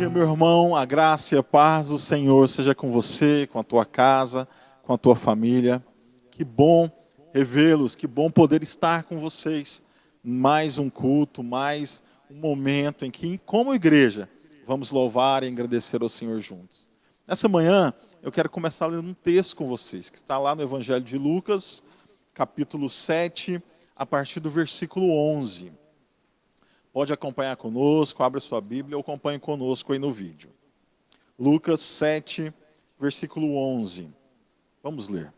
dia, meu irmão. A graça e a paz do Senhor seja com você, com a tua casa, com a tua família. Que bom revê-los, que bom poder estar com vocês. Mais um culto, mais um momento em que, como igreja, vamos louvar e agradecer ao Senhor juntos. Nessa manhã, eu quero começar lendo um texto com vocês, que está lá no Evangelho de Lucas, capítulo 7, a partir do versículo 11. Pode acompanhar conosco, abra sua Bíblia ou acompanhe conosco aí no vídeo. Lucas 7, versículo 11. Vamos ler.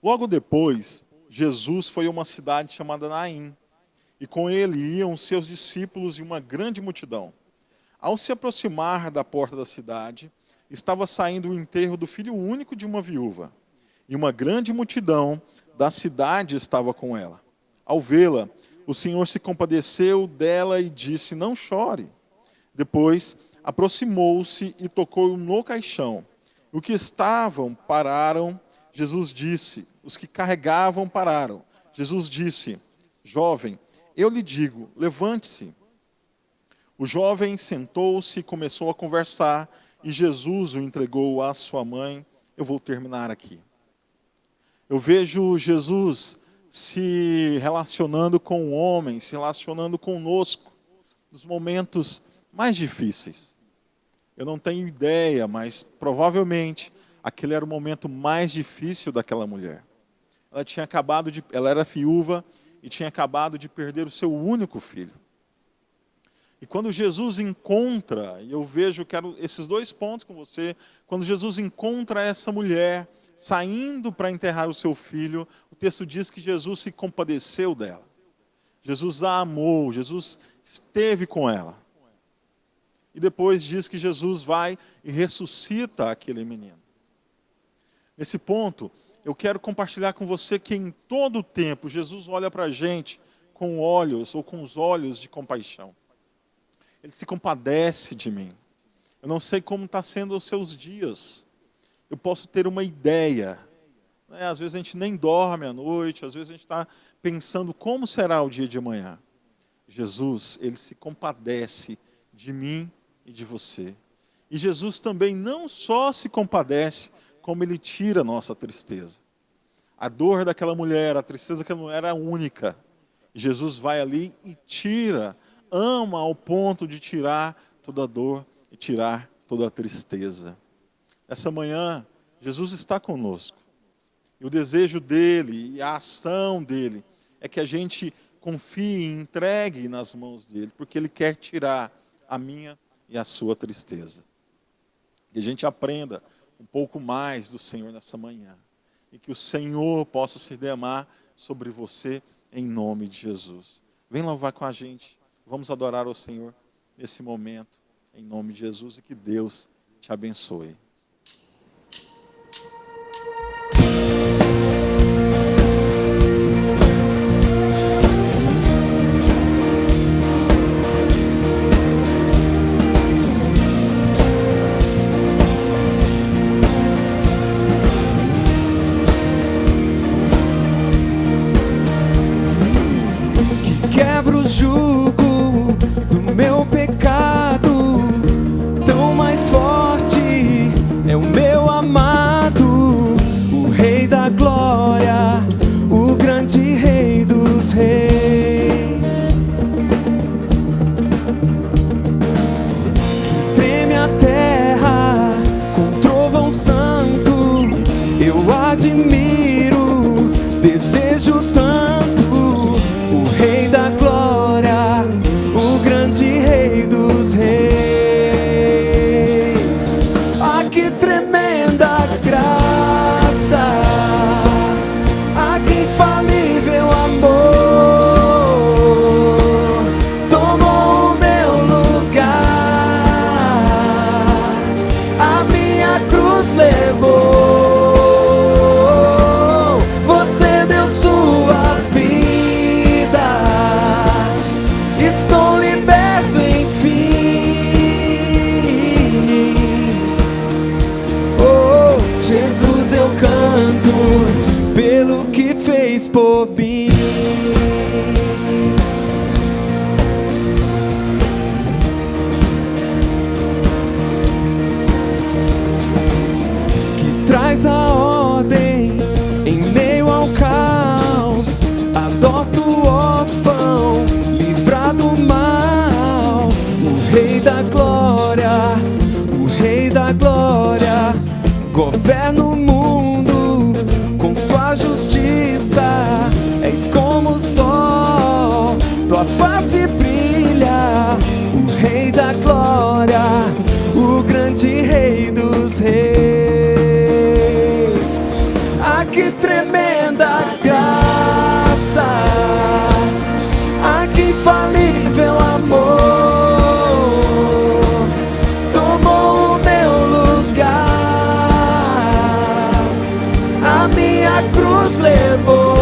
Logo depois, Jesus foi a uma cidade chamada Naim, e com ele iam seus discípulos e uma grande multidão. Ao se aproximar da porta da cidade, estava saindo o enterro do filho único de uma viúva, e uma grande multidão da cidade estava com ela. Ao vê-la, o Senhor se compadeceu dela e disse: não chore. Depois, aproximou-se e tocou no caixão. Os que estavam pararam. Jesus disse, os que carregavam pararam. Jesus disse: jovem, eu lhe digo, levante-se. O jovem sentou-se e começou a conversar, e Jesus o entregou à sua mãe. Eu vou terminar aqui. Eu vejo Jesus se relacionando com o homem, se relacionando conosco, nos momentos mais difíceis. Eu não tenho ideia, mas provavelmente aquele era o momento mais difícil daquela mulher. Ela era viúva e tinha acabado de perder o seu único filho. E quando Jesus encontra, e eu quero esses dois pontos com você, quando Jesus encontra essa mulher saindo para enterrar o seu filho, o texto diz que Jesus se compadeceu dela. Jesus a amou, Jesus esteve com ela. E depois diz que Jesus vai e ressuscita aquele menino. Nesse ponto, eu quero compartilhar com você que em todo o tempo Jesus olha para a gente com os olhos de compaixão. Ele se compadece de mim. Eu não sei como está sendo os seus dias. Eu posso ter uma ideia. Às vezes a gente nem dorme à noite, às vezes a gente está pensando como será o dia de amanhã. Jesus, ele se compadece de mim e de você. E Jesus também não só se compadece, como ele tira a nossa tristeza. A dor daquela mulher, a tristeza daquela mulher era única. E Jesus vai ali e tira, ama ao ponto de tirar toda a dor e tirar toda a tristeza. Essa manhã, Jesus está conosco. E o desejo dele e a ação dele é que a gente confie e entregue nas mãos dele, porque ele quer tirar a minha e a sua tristeza. Que a gente aprenda um pouco mais do Senhor nessa manhã. E que o Senhor possa se derramar sobre você em nome de Jesus. Vem louvar com a gente. Vamos adorar ao Senhor nesse momento, em nome de Jesus, e que Deus te abençoe. Quebra o jugo do meu pecado, tão mais forte é o meu amado, o Rei da Glória, o grande Rei dos Reis. Que treme a terra com trovão santo, eu admiro, desejo tanto. Rei da glória, o grande Rei dos Reis. Ah, que tremenda graça, ah, que infalível amor, tomou o meu lugar, a minha cruz levou. Você deu sua vida. Estou liberto, enfim. Oh, Jesus, eu canto pelo que fez por mim. traz a ordem em meio ao caos. Adota o órfão, livra do mal. O Rei da Glória, o Rei da Glória, governa o mundo com sua justiça. És como o sol, tua face brilha. O Rei da Glória, o grande Rei dos Reis. Ah, que tremenda graça, ah, que infalível amor, tomou o meu lugar, a minha cruz levou.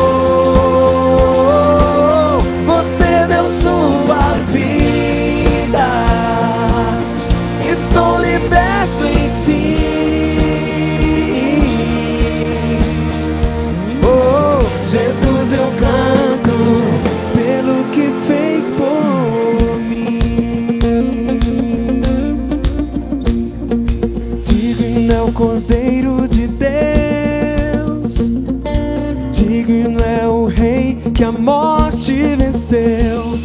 Você deu sua vida, estou liberto enfim. Oh, Jesus, eu canto pelo que fez por mim. Digno é o Cordeiro de Deus, digno é o Rei que a morte venceu.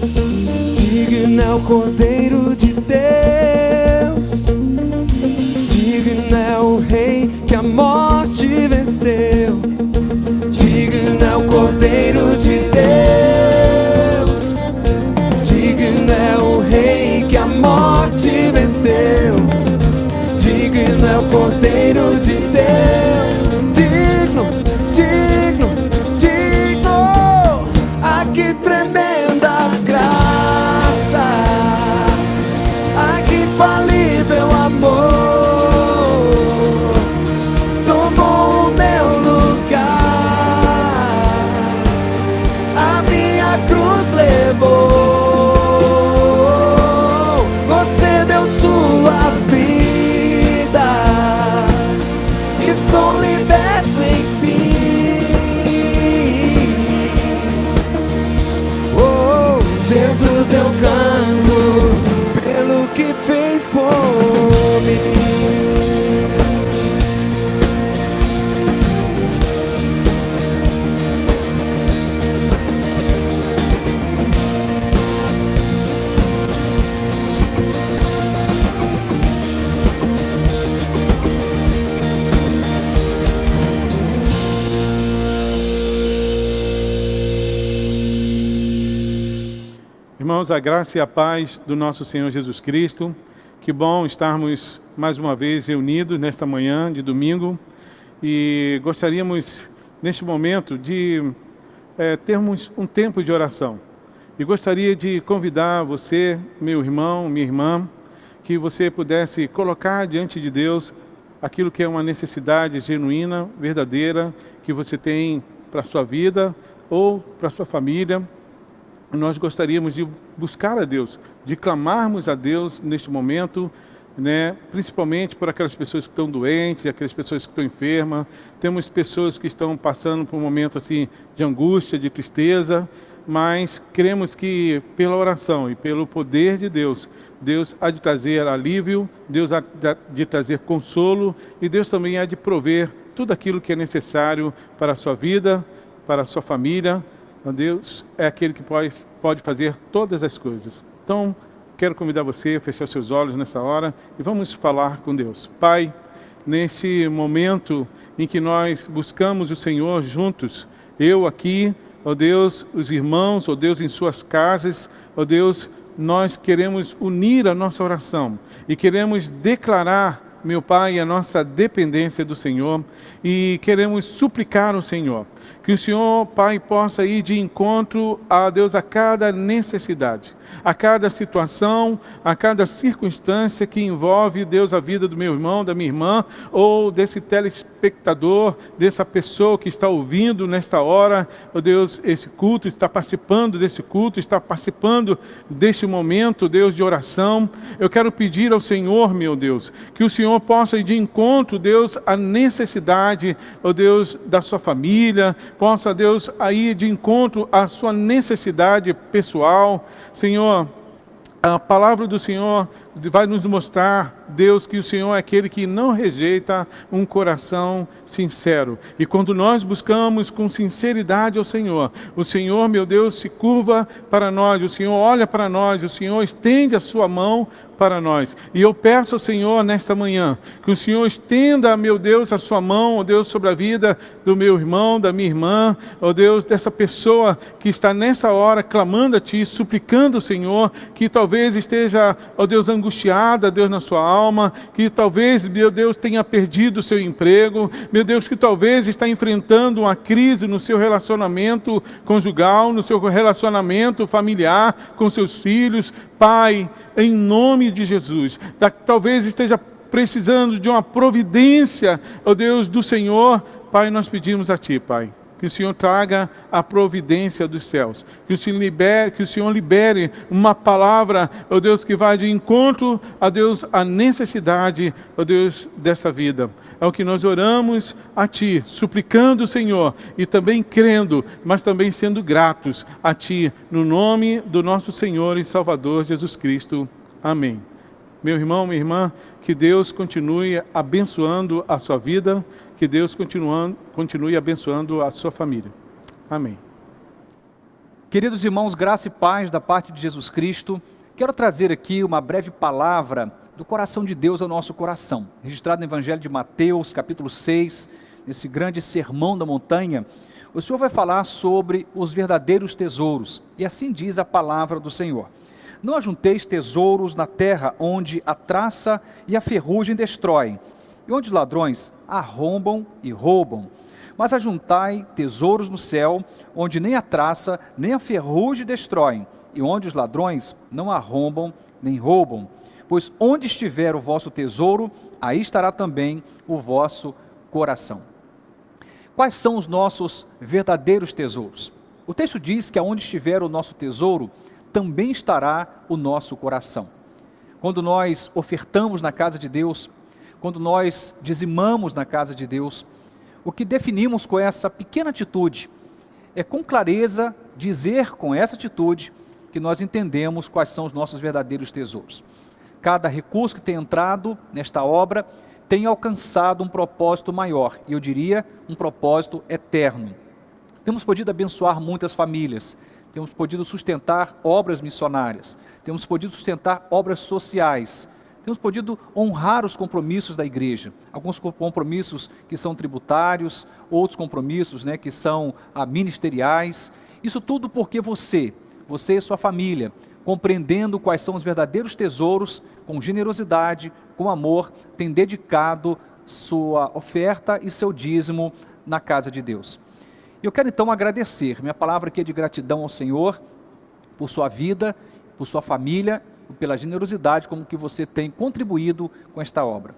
Digno é o Cordeiro de Deus, digno é o Rei que a morte venceu. Digno é o Cordeiro de Deus, digno é o Rei que a morte venceu. Digno é o Cordeiro de Deus, digno, digno, digno. Ah, que tremenda graça, ah, que infalível amor, tomou o meu lugar, a minha cruz levou. Você deu sua vida, estou liberto enfim. Oh, Jesus, eu canto pelo que fez por mim. Irmãos, a graça e a paz do nosso Senhor Jesus Cristo. Que bom estarmos mais uma vez reunidos nesta manhã de domingo. E gostaríamos, neste momento, de termos um tempo de oração. E gostaria de convidar você, meu irmão, minha irmã, que você pudesse colocar diante de Deus aquilo que é uma necessidade genuína, verdadeira, que você tem para a sua vida ou para a sua família. Nós gostaríamos de buscar a Deus, de clamarmos a Deus neste momento, né? Principalmente por aquelas pessoas que estão doentes, aquelas pessoas que estão enfermas. Temos pessoas que estão passando por um momento assim, de angústia, de tristeza, mas cremos que pela oração e pelo poder de Deus, Deus há de trazer alívio, Deus há de trazer consolo e Deus também há de prover tudo aquilo que é necessário para a sua vida, para a sua família. Deus é aquele que pode fazer todas as coisas. Então, quero convidar você a fechar seus olhos nessa hora e vamos falar com Deus. Pai, neste momento em que nós buscamos o Senhor juntos, eu aqui, ó Deus, os irmãos, ó Deus, em suas casas, ó Deus, nós queremos unir a nossa oração e queremos declarar, meu Pai, a nossa dependência do Senhor e queremos suplicar ao Senhor que o Senhor, Pai, possa ir de encontro a Deus a cada necessidade, a cada situação, a cada circunstância que envolve, Deus, a vida do meu irmão, da minha irmã, ou desse telespectador, dessa pessoa que está ouvindo nesta hora, ó Deus, esse culto, está participando desse culto, está participando deste momento, Deus, de oração. Eu quero pedir ao Senhor, meu Deus, que o Senhor possa ir de encontro, Deus, a necessidade, ó Deus, da sua família, possa, Deus, ir de encontro à sua necessidade pessoal. Senhor, a palavra do Senhor vai nos mostrar, Deus, que o Senhor é aquele que não rejeita um coração sincero. E quando nós buscamos com sinceridade ao Senhor, o Senhor, meu Deus, se curva para nós, o Senhor olha para nós, o Senhor estende a sua mão para nós. E eu peço ao Senhor nesta manhã, que o Senhor estenda, meu Deus, a sua mão, ó Deus, sobre a vida do meu irmão, da minha irmã, ó Deus, dessa pessoa que está nessa hora clamando a Ti, suplicando ao Senhor, que talvez esteja, ó Deus, angustiada, Deus, na sua alma, que talvez, meu Deus, tenha perdido o seu emprego, meu Deus, que talvez está enfrentando uma crise no seu relacionamento conjugal, no seu relacionamento familiar, com seus filhos. Pai, em nome de Jesus, talvez esteja precisando de uma providência, ó Deus, do Senhor. Pai, nós pedimos a Ti, Pai, que o Senhor traga a providência dos céus, que o Senhor libere uma palavra, ó Deus, que vai de encontro, a Deus, a necessidade, ó Deus, dessa vida. É o que nós oramos a Ti, suplicando o Senhor e também crendo, mas também sendo gratos a Ti, no nome do nosso Senhor e Salvador Jesus Cristo. Amém. Meu irmão, minha irmã, que Deus continue abençoando a sua vida, que Deus continue abençoando a sua família. Amém. Queridos irmãos, graça e paz da parte de Jesus Cristo, quero trazer aqui uma breve palavra do coração de Deus ao nosso coração, registrado no Evangelho de Mateus, capítulo 6, nesse grande sermão da montanha. O Senhor vai falar sobre os verdadeiros tesouros, e assim diz a palavra do Senhor. Não ajunteis tesouros na terra, onde a traça e a ferrugem destroem, e onde os ladrões arrombam e roubam. Mas ajuntai tesouros no céu, onde nem a traça nem a ferrugem destroem, e onde os ladrões não arrombam nem roubam. Pois onde estiver o vosso tesouro, aí estará também o vosso coração. Quais são os nossos verdadeiros tesouros? O texto diz que aonde estiver o nosso tesouro, também estará o nosso coração. Quando nós ofertamos na casa de Deus, quando nós dizimamos na casa de Deus, o que definimos com essa pequena atitude é com clareza dizer com essa atitude que nós entendemos quais são os nossos verdadeiros tesouros. Cada recurso que tem entrado nesta obra tem alcançado um propósito maior, e eu diria um propósito eterno. Temos podido abençoar muitas famílias, temos podido sustentar obras missionárias, temos podido sustentar obras sociais, temos podido honrar os compromissos da igreja, alguns compromissos que são tributários, outros compromissos, que são ministeriais. Isso tudo porque você e sua família, compreendendo quais são os verdadeiros tesouros, com generosidade, com amor, tem dedicado sua oferta e seu dízimo na casa de Deus. Eu quero então agradecer, minha palavra aqui é de gratidão ao Senhor, por sua vida, por sua família, pela generosidade como que você tem contribuído com esta obra.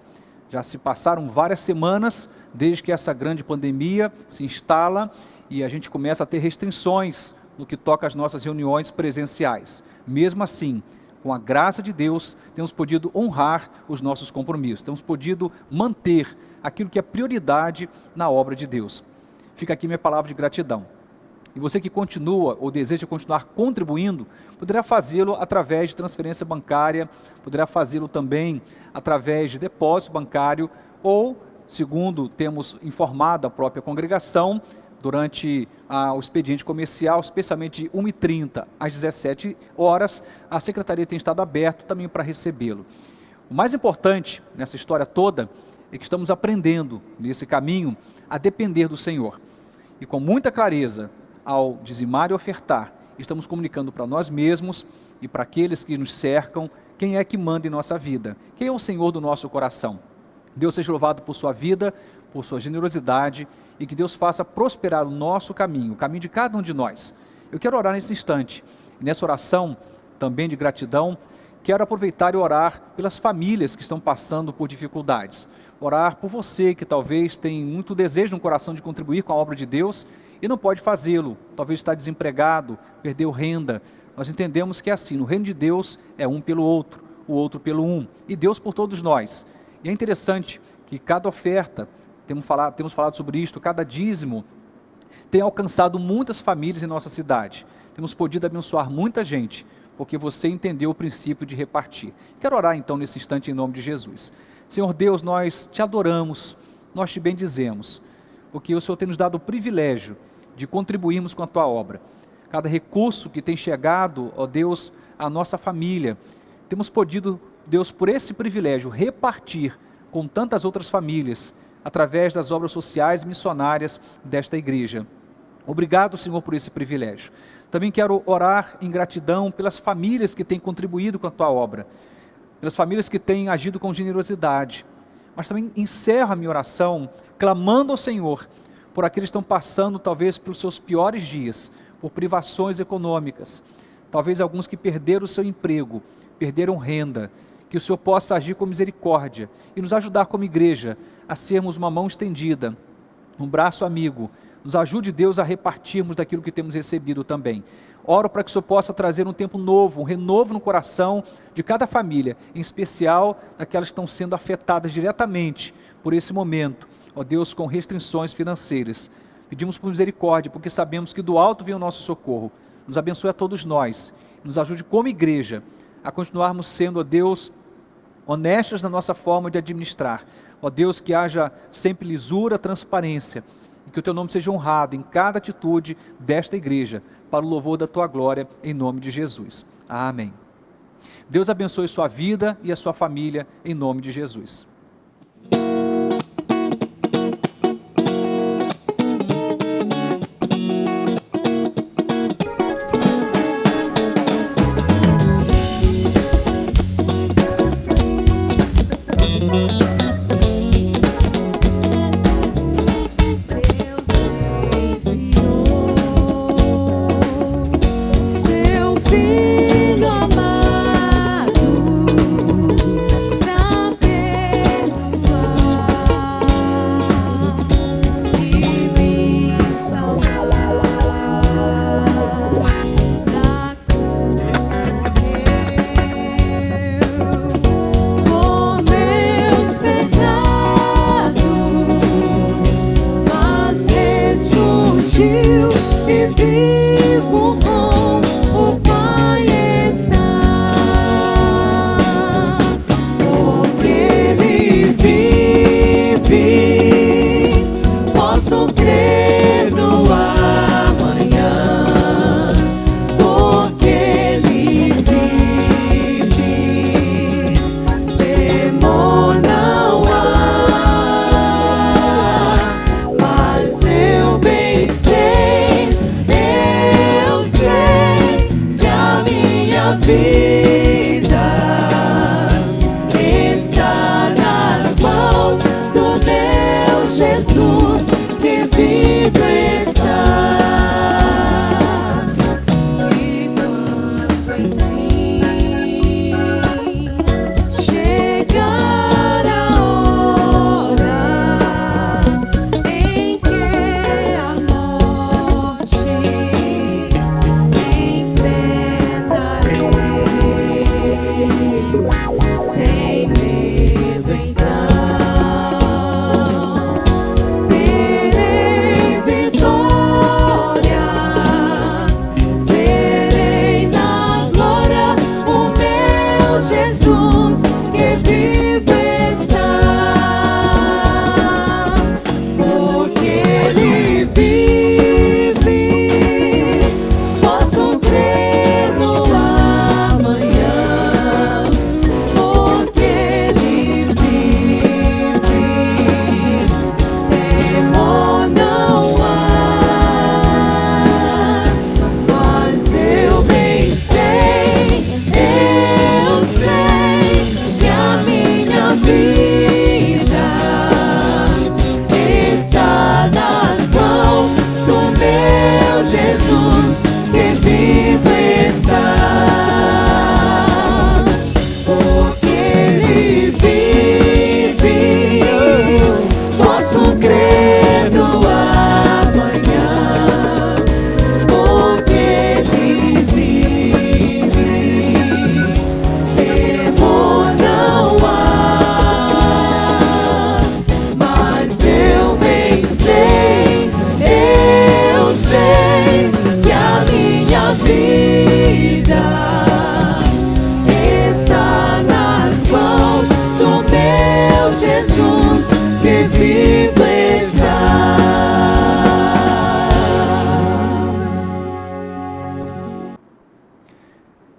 Já se passaram várias semanas desde que essa grande pandemia se instala e a gente começa a ter restrições no que toca às nossas reuniões presenciais. Mesmo assim, com a graça de Deus, temos podido honrar os nossos compromissos, temos podido manter aquilo que é prioridade na obra de Deus. Fica aqui minha palavra de gratidão. E você que continua ou deseja continuar contribuindo, poderá fazê-lo através de transferência bancária, poderá fazê-lo também através de depósito bancário ou, segundo temos informado a própria congregação, durante o expediente comercial, especialmente de 1h30 às 17 horas, a secretaria tem estado aberta também para recebê-lo. O mais importante nessa história toda é que estamos aprendendo nesse caminho a depender do Senhor. E com muita clareza, ao dizimar e ofertar, estamos comunicando para nós mesmos e para aqueles que nos cercam, quem é que manda em nossa vida, quem é o Senhor do nosso coração. Deus seja louvado por sua vida, por sua generosidade, e que Deus faça prosperar o nosso caminho, o caminho de cada um de nós. Eu quero orar nesse instante, e nessa oração também de gratidão, quero aproveitar e orar pelas famílias que estão passando por dificuldades, orar por você que talvez tem muito desejo no coração de contribuir com a obra de Deus e não pode fazê-lo, talvez está desempregado, perdeu renda. Nós entendemos que é assim, no reino de Deus é um pelo outro, o outro pelo um, e Deus por todos nós. E é interessante que cada oferta, temos falado sobre isto, cada dízimo tem alcançado muitas famílias em nossa cidade. Temos podido abençoar muita gente, porque você entendeu o princípio de repartir. Quero orar então nesse instante em nome de Jesus. Senhor Deus, nós te adoramos, nós te bendizemos, porque o Senhor tem nos dado o privilégio de contribuirmos com a tua obra. Cada recurso que tem chegado, ó Deus, à nossa família, temos podido, Deus, por esse privilégio, repartir com tantas outras famílias, através das obras sociais e missionárias desta igreja. Obrigado, Senhor, por esse privilégio. Também quero orar em gratidão pelas famílias que têm contribuído com a tua obra, pelas famílias que têm agido com generosidade, mas também encerro a minha oração clamando ao Senhor por aqueles que estão passando talvez pelos seus piores dias, por privações econômicas, talvez alguns que perderam o seu emprego, perderam renda, que o Senhor possa agir com misericórdia e nos ajudar como igreja a sermos uma mão estendida, um braço amigo. Nos ajude, Deus, a repartirmos daquilo que temos recebido também. Oro para que o Senhor possa trazer um tempo novo, um renovo no coração de cada família, em especial daquelas que estão sendo afetadas diretamente por esse momento, ó Deus, com restrições financeiras. Pedimos por misericórdia, porque sabemos que do alto vem o nosso socorro. Nos abençoe a todos nós, nos ajude como igreja a continuarmos sendo, ó Deus, honestos na nossa forma de administrar. Ó Deus, que haja sempre lisura, transparência, e que o teu nome seja honrado em cada atitude desta igreja, para o louvor da tua glória, em nome de Jesus. Amém. Deus abençoe sua vida e a sua família, em nome de Jesus. Sem medo, então terei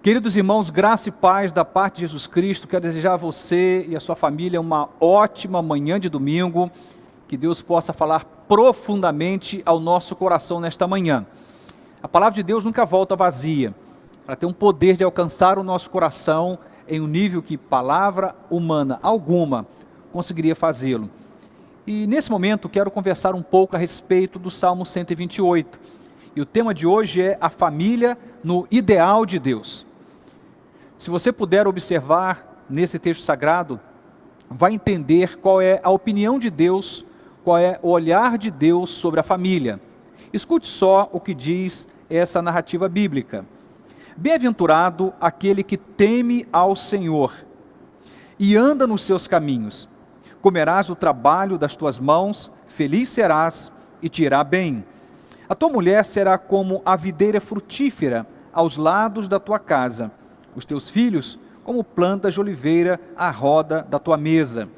Queridos irmãos, graça e paz da parte de Jesus Cristo. Quero desejar a você e a sua família uma ótima manhã de domingo. Que Deus possa falar profundamente ao nosso coração nesta manhã. A palavra de Deus nunca volta vazia. Ela tem um poder de alcançar o nosso coração em um nível que palavra humana alguma conseguiria fazê-lo. E nesse momento quero conversar um pouco a respeito do Salmo 128. E o tema de hoje é a família no ideal de Deus. Se você puder observar nesse texto sagrado, vai entender qual é a opinião de Deus, qual é o olhar de Deus sobre a família. Escute só o que diz essa narrativa bíblica. Bem-aventurado aquele que teme ao Senhor e anda nos seus caminhos. Comerás o trabalho das tuas mãos, feliz serás e te irá bem. A tua mulher será como a videira frutífera aos lados da tua casa. Os teus filhos como plantas de oliveira à roda da tua mesa.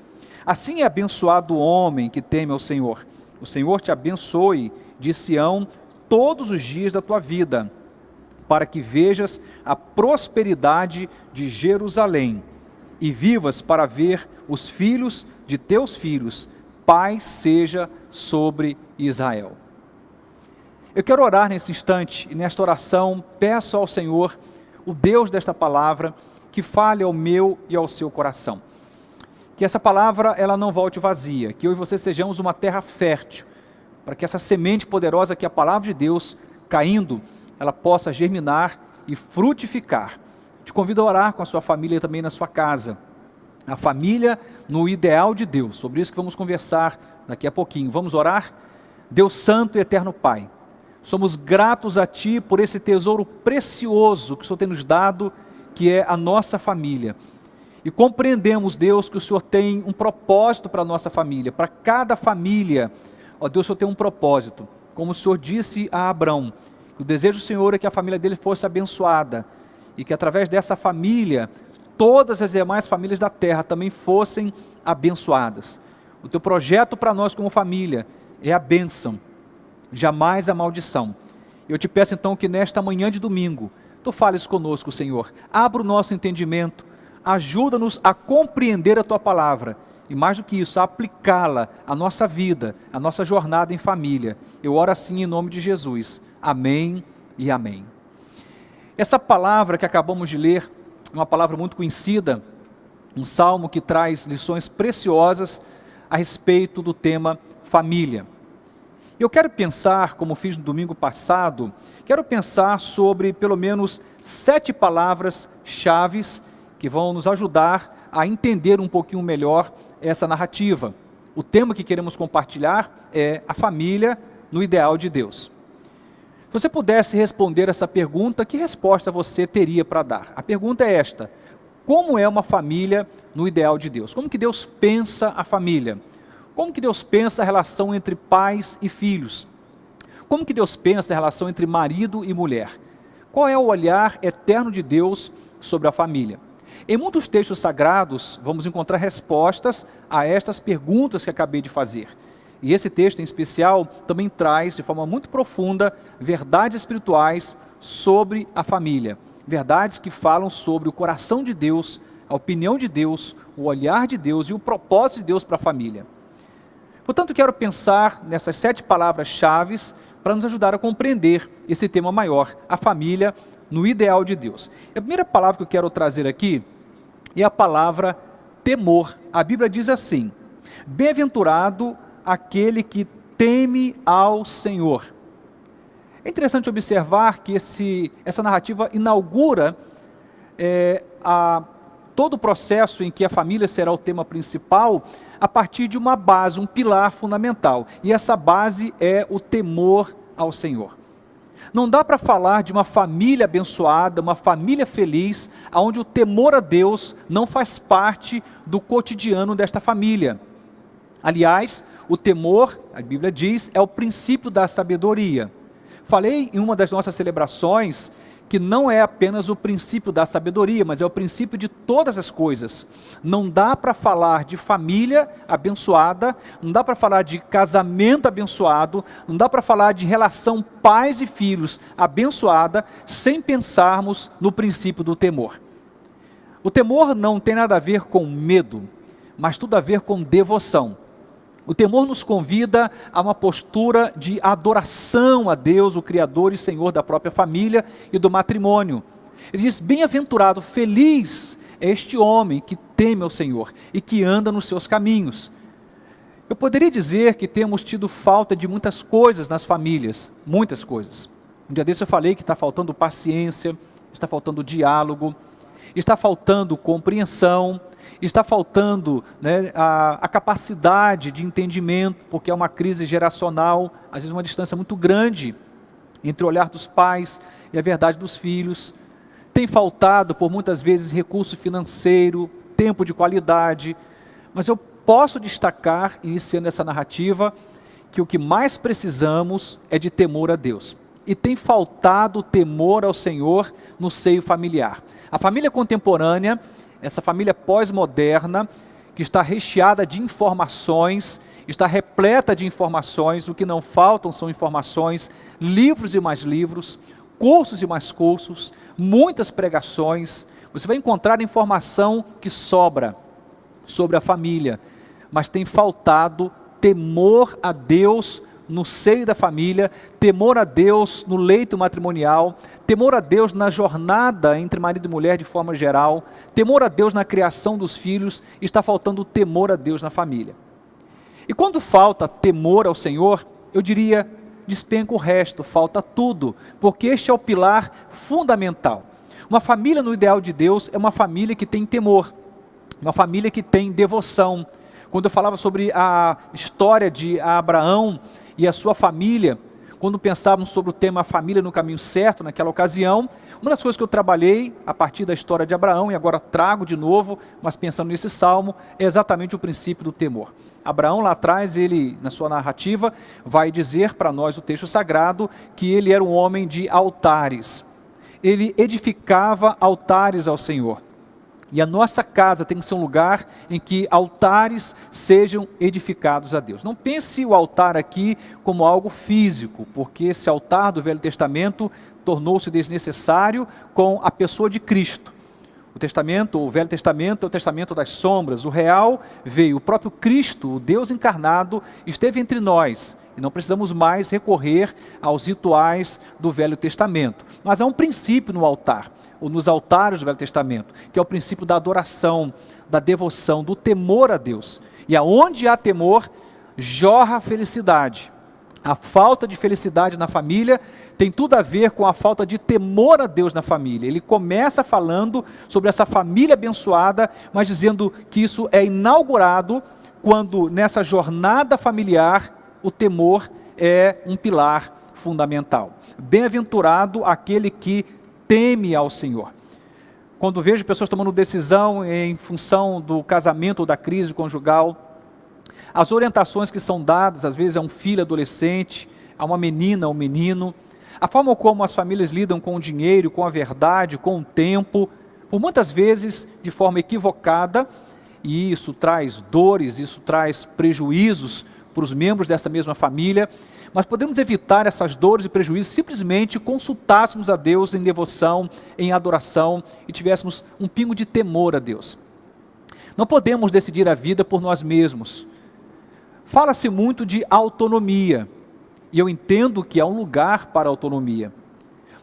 Assim é abençoado o homem que teme ao Senhor. O Senhor te abençoe de Sião todos os dias da tua vida, para que vejas a prosperidade de Jerusalém e vivas para ver os filhos de teus filhos. Paz seja sobre Israel. Eu quero orar nesse instante e nesta oração peço ao Senhor, o Deus desta palavra, que fale ao meu e ao seu coração. Que essa palavra ela não volte vazia, que eu e você sejamos uma terra fértil, para que essa semente poderosa que é a palavra de Deus, caindo, ela possa germinar e frutificar. Te convido a orar com a sua família também na sua casa. A família no ideal de Deus. Sobre isso que vamos conversar daqui a pouquinho. Vamos orar? Deus Santo e Eterno Pai, somos gratos a Ti por esse tesouro precioso que o Senhor tem nos dado, que é a nossa família. E compreendemos, Deus, que o Senhor tem um propósito para a nossa família, para cada família. Ó Deus, o Senhor tem um propósito. Como o Senhor disse a Abrão, o desejo do Senhor é que a família dele fosse abençoada e que através dessa família, todas as demais famílias da terra também fossem abençoadas. O teu projeto para nós como família é a bênção, jamais a maldição. Eu te peço então que nesta manhã de domingo, tu fales conosco, Senhor. Abra o nosso entendimento, ajuda-nos a compreender a tua palavra e mais do que isso, a aplicá-la à nossa vida, à nossa jornada em família. Eu oro assim em nome de Jesus. Amém e amém. Essa palavra que acabamos de ler é uma palavra muito conhecida, um salmo que traz lições preciosas a respeito do tema família. Eu quero pensar, como fiz no domingo passado, quero pensar sobre pelo menos 7 palavras chaves que vão nos ajudar a entender um pouquinho melhor essa narrativa. O tema que queremos compartilhar é a família no ideal de Deus. Se você pudesse responder essa pergunta, que resposta você teria para dar? A pergunta é esta: como é uma família no ideal de Deus? Como que Deus pensa a família? Como que Deus pensa a relação entre pais e filhos? Como que Deus pensa a relação entre marido e mulher? Qual é o olhar eterno de Deus sobre a família? Em muitos textos sagrados, vamos encontrar respostas a estas perguntas que acabei de fazer. E esse texto em especial também traz de forma muito profunda verdades espirituais sobre a família. Verdades que falam sobre o coração de Deus, a opinião de Deus, o olhar de Deus e o propósito de Deus para a família. Portanto, quero pensar nessas 7 palavras-chave para nos ajudar a compreender esse tema maior, a família no ideal de Deus. A primeira palavra que eu quero trazer aqui é a palavra temor. A Bíblia diz assim: bem-aventurado aquele que teme ao Senhor. É interessante observar que essa narrativa inaugura todo o processo em que a família será o tema principal a partir de uma base, um pilar fundamental. E essa base é o temor ao Senhor. Não dá para falar de uma família abençoada, uma família feliz, onde o temor a Deus não faz parte do cotidiano desta família. Aliás, o temor, a Bíblia diz, é o princípio da sabedoria. Falei em uma das nossas celebrações que não é apenas o princípio da sabedoria, mas é o princípio de todas as coisas. Não dá para falar de família abençoada, não dá para falar de casamento abençoado, não dá para falar de relação pais e filhos abençoada, sem pensarmos no princípio do temor. O temor não tem nada a ver com medo, mas tudo a ver com devoção. O temor nos convida a uma postura de adoração a Deus, o Criador e Senhor da própria família e do matrimônio. Ele diz: bem-aventurado, feliz é este homem que teme ao Senhor e que anda nos seus caminhos. Eu poderia dizer que temos tido falta de muitas coisas nas famílias, muitas coisas. Um dia desse eu falei que está faltando paciência, está faltando diálogo, está faltando compreensão, está faltando, né, a capacidade de entendimento, porque é uma crise geracional, às vezes uma distância muito grande entre o olhar dos pais e a verdade dos filhos. Tem faltado, por muitas vezes, recurso financeiro, tempo de qualidade, mas eu posso destacar, iniciando essa narrativa, que o que mais precisamos é de temor a Deus. E tem faltado temor ao Senhor no seio familiar. A família contemporânea, essa família pós-moderna, que está recheada de informações, está repleta de informações, o que não faltam são informações, livros e mais livros, cursos e mais cursos, muitas pregações. Você vai encontrar informação que sobra sobre a família, mas tem faltado temor a Deus no seio da família, temor a Deus no leito matrimonial, temor a Deus na jornada entre marido e mulher de forma geral, temor a Deus na criação dos filhos. Está faltando temor a Deus na família. E quando falta temor ao Senhor, eu diria, despenca o resto, falta tudo, porque este é o pilar fundamental. Uma família no ideal de Deus é uma família que tem temor, uma família que tem devoção. Quando eu falava sobre a história de Abraão e a sua família, quando pensávamos sobre o tema família no caminho certo, naquela ocasião, uma das coisas que eu trabalhei a partir da história de Abraão, e agora trago de novo, mas pensando nesse salmo, é exatamente o princípio do temor. Abraão lá atrás, ele, na sua narrativa, vai dizer para nós o texto sagrado, que ele era um homem de altares. Ele edificava altares ao Senhor. E a nossa casa tem que ser um lugar em que altares sejam edificados a Deus. Não pense o altar aqui como algo físico, porque esse altar do Velho Testamento tornou-se desnecessário com a pessoa de Cristo. O Velho Testamento é o testamento das sombras. O real veio, o próprio Cristo, o Deus encarnado, esteve entre nós. E não precisamos mais recorrer aos rituais do Velho Testamento. Mas há um princípio no altar, ou nos altares do Velho Testamento, que é o princípio da adoração, da devoção, do temor a Deus. E aonde há temor, jorra a felicidade. A falta de felicidade na família tem tudo a ver com a falta de temor a Deus na família. Ele começa falando sobre essa família abençoada, mas dizendo que isso é inaugurado quando nessa jornada familiar o temor é um pilar fundamental. Bem-aventurado aquele que teme ao Senhor. Quando vejo pessoas tomando decisão em função do casamento ou da crise conjugal, as orientações que são dadas, às vezes a um filho adolescente, a uma menina ou menino, a forma como as famílias lidam com o dinheiro, com a verdade, com o tempo, por muitas vezes de forma equivocada, e isso traz dores, isso traz prejuízos para os membros dessa mesma família. Mas podemos evitar essas dores e prejuízos simplesmente consultássemos a Deus em devoção, em adoração e tivéssemos um pingo de temor a Deus. Não podemos decidir a vida por nós mesmos. Fala-se muito de autonomia, e eu entendo que há um lugar para a autonomia.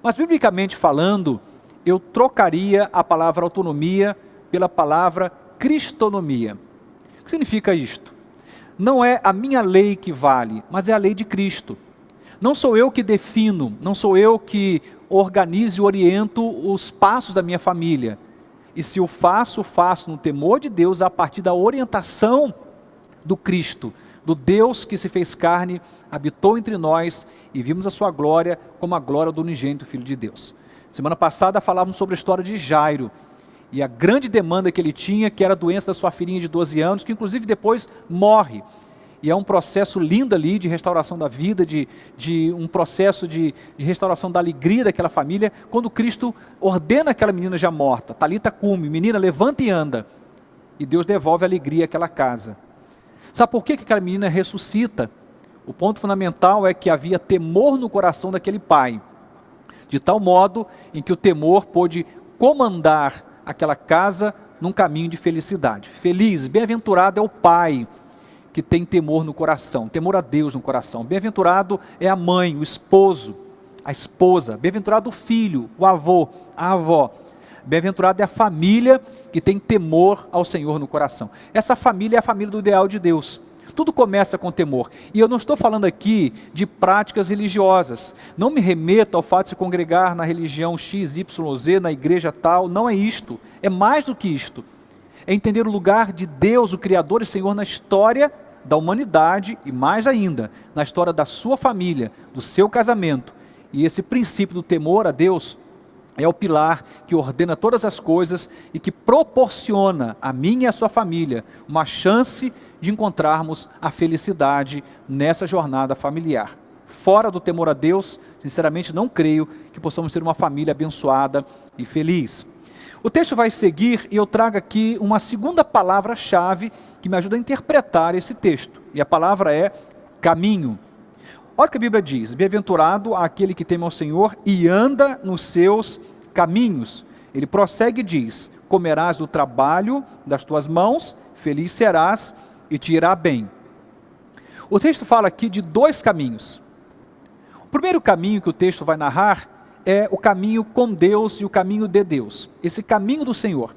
Mas, biblicamente falando, eu trocaria a palavra autonomia pela palavra cristonomia. O que significa isto? Não é a minha lei que vale, mas é a lei de Cristo. Não sou eu que defino, não sou eu que organizo e oriento os passos da minha família. E se o faço no temor de Deus, a partir da orientação do Cristo, do Deus que se fez carne, habitou entre nós e vimos a sua glória como a glória do unigênito Filho de Deus. Semana passada falávamos sobre a história de Jairo e a grande demanda que ele tinha, que era a doença da sua filhinha de 12 anos, que inclusive depois morre. e é um processo lindo ali de restauração da vida, de um processo de restauração da alegria daquela família, quando Cristo ordena aquela menina já morta, Talita cumi, menina, levanta e anda, e Deus devolve a alegria àquela casa. Sabe por que aquela menina ressuscita? O ponto fundamental é que havia temor no coração daquele pai, de tal modo em que o temor pôde comandar aquela casa num caminho de felicidade. Feliz, bem-aventurado é o pai que tem temor no coração, temor a Deus no coração. Bem-aventurado é a mãe, o esposo, a esposa. Bem-aventurado o filho, o avô, a avó. Bem-aventurado é a família que tem temor ao Senhor no coração. Essa família é a família do ideal de Deus. Tudo começa com temor. E eu não estou falando aqui de práticas religiosas. Não me remeto ao fato de se congregar na religião X, Y, Z, na igreja tal. Não é isto. É mais do que isto. É entender o lugar de Deus, o Criador e Senhor, na história da humanidade e mais ainda, na história da sua família, do seu casamento. E esse princípio do temor a Deus é o pilar que ordena todas as coisas e que proporciona a mim e a sua família uma chance de encontrarmos a felicidade nessa jornada familiar. Fora do temor a Deus, sinceramente não creio que possamos ter uma família abençoada e feliz. O texto vai seguir e eu trago aqui uma segunda palavra-chave que me ajuda a interpretar esse texto. E a palavra é caminho. Olha o que a Bíblia diz: bem-aventurado aquele que teme ao Senhor e anda nos seus caminhos. Ele prossegue e diz: comerás do trabalho das tuas mãos, feliz serás e te irá bem. O texto fala aqui de dois caminhos. O primeiro caminho que o texto vai narrar é o caminho com Deus e o caminho de Deus. Esse caminho do Senhor.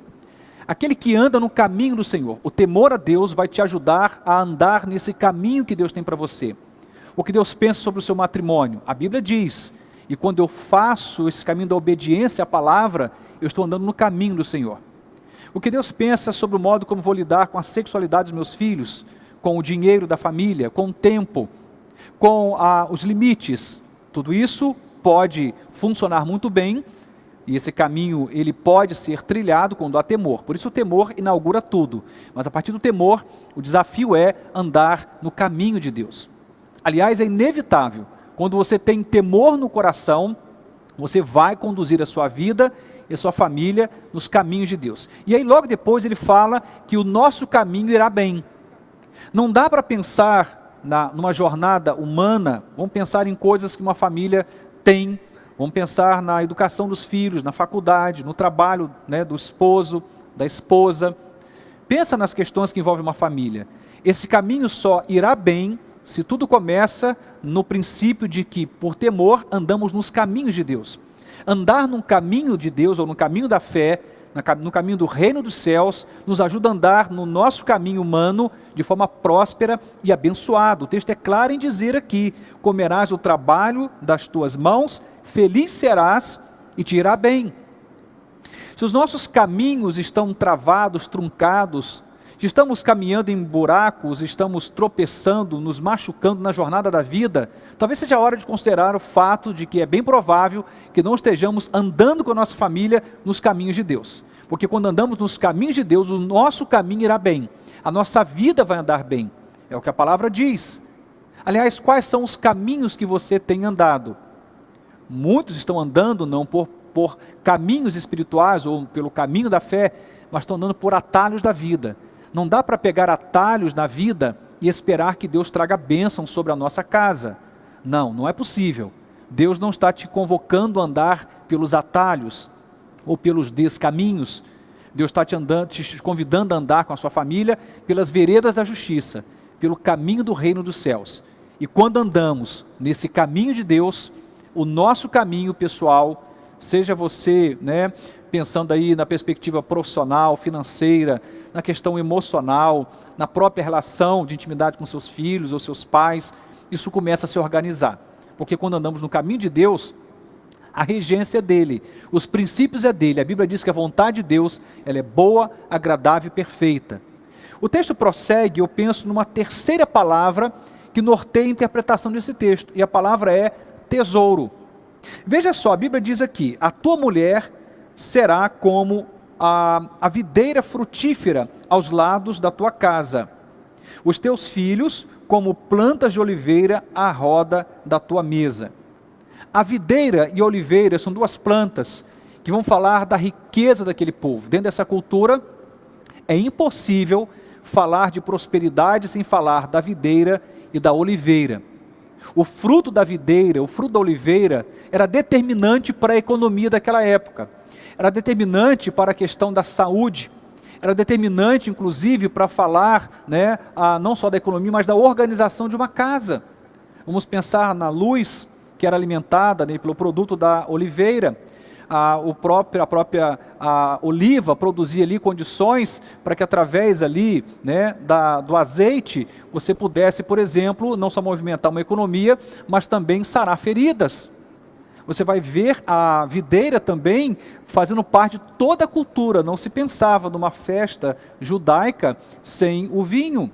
Aquele que anda no caminho do Senhor. O temor a Deus vai te ajudar a andar nesse caminho que Deus tem para você. O que Deus pensa sobre o seu matrimônio. A Bíblia diz, e quando eu faço esse caminho da obediência à palavra, eu estou andando no caminho do Senhor. O que Deus pensa sobre o modo como vou lidar com a sexualidade dos meus filhos, com o dinheiro da família, com o tempo, com os limites. Tudo isso pode funcionar muito bem, e esse caminho ele pode ser trilhado quando há temor. Por isso o temor inaugura tudo. Mas a partir do temor, o desafio é andar no caminho de Deus. Aliás, é inevitável. Quando você tem temor no coração, você vai conduzir a sua vida e a sua família nos caminhos de Deus. E aí logo depois ele fala que o nosso caminho irá bem. Não dá para pensar numa jornada humana, vamos pensar em coisas que uma família tem, vamos pensar na educação dos filhos, na faculdade, no trabalho, né, do esposo, da esposa. Pensa nas questões que envolvem uma família. Esse caminho só irá bem se tudo começa no princípio de que, por temor, andamos nos caminhos de Deus. Andar no caminho de Deus, ou no caminho da fé, no caminho do reino dos céus, nos ajuda a andar no nosso caminho humano de forma próspera e abençoada. O texto é claro em dizer aqui: comerás o trabalho das tuas mãos, feliz serás e te irá bem. Se os nossos caminhos estão travados, truncados, se estamos caminhando em buracos, estamos tropeçando, nos machucando na jornada da vida, talvez seja a hora de considerar o fato de que é bem provável que não estejamos andando com a nossa família nos caminhos de Deus. Porque quando andamos nos caminhos de Deus, o nosso caminho irá bem, a nossa vida vai andar bem. É o que a palavra diz. Aliás, quais são os caminhos que você tem andado? Muitos estão andando não por caminhos espirituais ou pelo caminho da fé, mas estão andando por atalhos da vida. Não dá para pegar atalhos na vida e esperar que Deus traga bênção sobre a nossa casa. Não, não é possível. Deus não está te convocando a andar pelos atalhos ou pelos descaminhos. Deus está te convidando a andar com a sua família pelas veredas da justiça, pelo caminho do reino dos céus. E quando andamos nesse caminho de Deus, o nosso caminho pessoal, seja você, pensando aí na perspectiva profissional, financeira, na questão emocional, na própria relação de intimidade com seus filhos ou seus pais, isso começa a se organizar. Porque quando andamos no caminho de Deus, a regência é dele, os princípios é dele. A Bíblia diz que a vontade de Deus, ela é boa, agradável e perfeita. O texto prossegue, eu penso numa terceira palavra que norteia a interpretação desse texto, e a palavra é tesouro. Veja só, a Bíblia diz aqui: a tua mulher será como a videira frutífera aos lados da tua casa, os teus filhos como plantas de oliveira à roda da tua mesa. A videira e a oliveira são duas plantas que vão falar da riqueza daquele povo. Dentro dessa cultura, é impossível falar de prosperidade sem falar da videira e da oliveira. O fruto da videira, o fruto da oliveira, era determinante para a economia daquela época. Era determinante para a questão da saúde. Era determinante, inclusive, para falar, não só da economia, mas da organização de uma casa. Vamos pensar na luz que era alimentada pelo produto da oliveira. A própria oliva produzia ali condições para que através ali, do azeite, você pudesse, por exemplo, não só movimentar uma economia, mas também sarar feridas. Você vai ver a videira também fazendo parte de toda a cultura. Não se pensava numa festa judaica sem o vinho.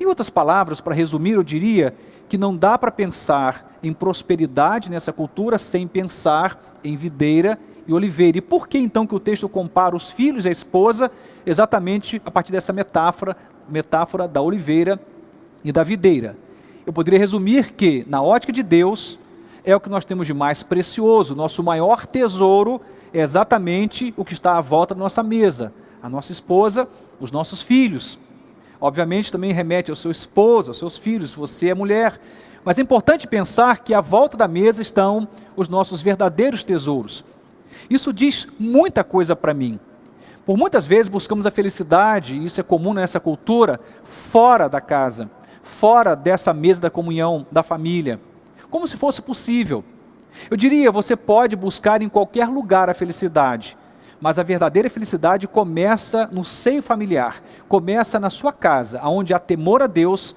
Em outras palavras, para resumir, eu diria que não dá para pensar em prosperidade nessa cultura sem pensar em videira e oliveira. E por que então que o texto compara os filhos e a esposa exatamente a partir dessa metáfora da oliveira e da videira? Eu poderia resumir que, na ótica de Deus, é o que nós temos de mais precioso. Nosso maior tesouro é exatamente o que está à volta da nossa mesa. A nossa esposa, os nossos filhos. Obviamente também remete ao seu esposo, aos seus filhos, se você é mulher. Mas é importante pensar que à volta da mesa estão os nossos verdadeiros tesouros. Isso diz muita coisa para mim. Por muitas vezes buscamos a felicidade, e isso é comum nessa cultura, fora da casa, fora dessa mesa da comunhão, da família. Como se fosse possível. Eu diria, você pode buscar em qualquer lugar a felicidade, mas a verdadeira felicidade começa no seio familiar, começa na sua casa, onde há temor a Deus,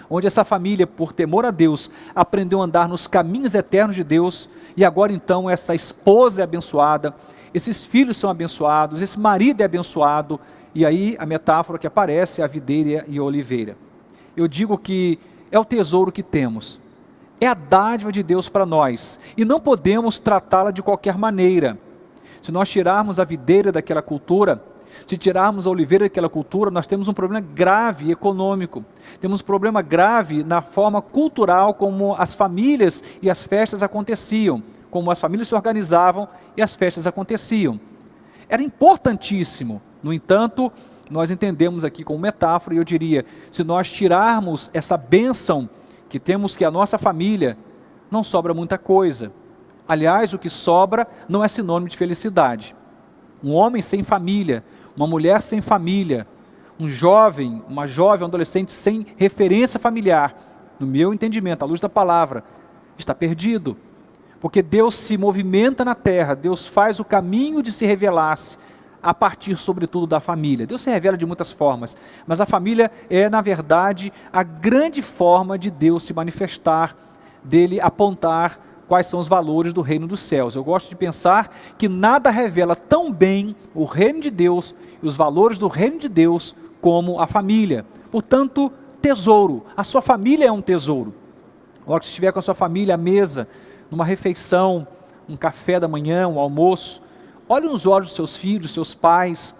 onde essa família, por temor a Deus, aprendeu a andar nos caminhos eternos de Deus, e agora então essa esposa é abençoada, esses filhos são abençoados, esse marido é abençoado, e aí a metáfora que aparece é a videira e a oliveira. Eu digo que é o tesouro que temos. É a dádiva de Deus para nós, e não podemos tratá-la de qualquer maneira. Se nós tirarmos a videira daquela cultura, se tirarmos a oliveira daquela cultura, nós temos um problema grave econômico, temos um problema grave na forma cultural como as famílias e as festas aconteciam, como as famílias se organizavam e as festas aconteciam. Era importantíssimo, no entanto, nós entendemos aqui como metáfora, e eu diria, se nós tirarmos essa bênção que temos que a nossa família, não sobra muita coisa. Aliás, o que sobra não é sinônimo de felicidade. Um homem sem família, uma mulher sem família, um jovem, uma jovem, um adolescente sem referência familiar, no meu entendimento, à luz da palavra, está perdido. Porque Deus se movimenta na terra, Deus faz o caminho de se revelar-se a partir, sobretudo, da família. Deus se revela de muitas formas, mas a família é, na verdade, a grande forma de Deus se manifestar, dele apontar quais são os valores do reino dos céus. Eu gosto de pensar que nada revela tão bem o reino de Deus e os valores do reino de Deus como a família. Portanto, tesouro. A sua família é um tesouro. A hora que você estiver com a sua família à mesa, numa refeição, um café da manhã, um almoço, olhe nos olhos dos seus filhos, seus pais,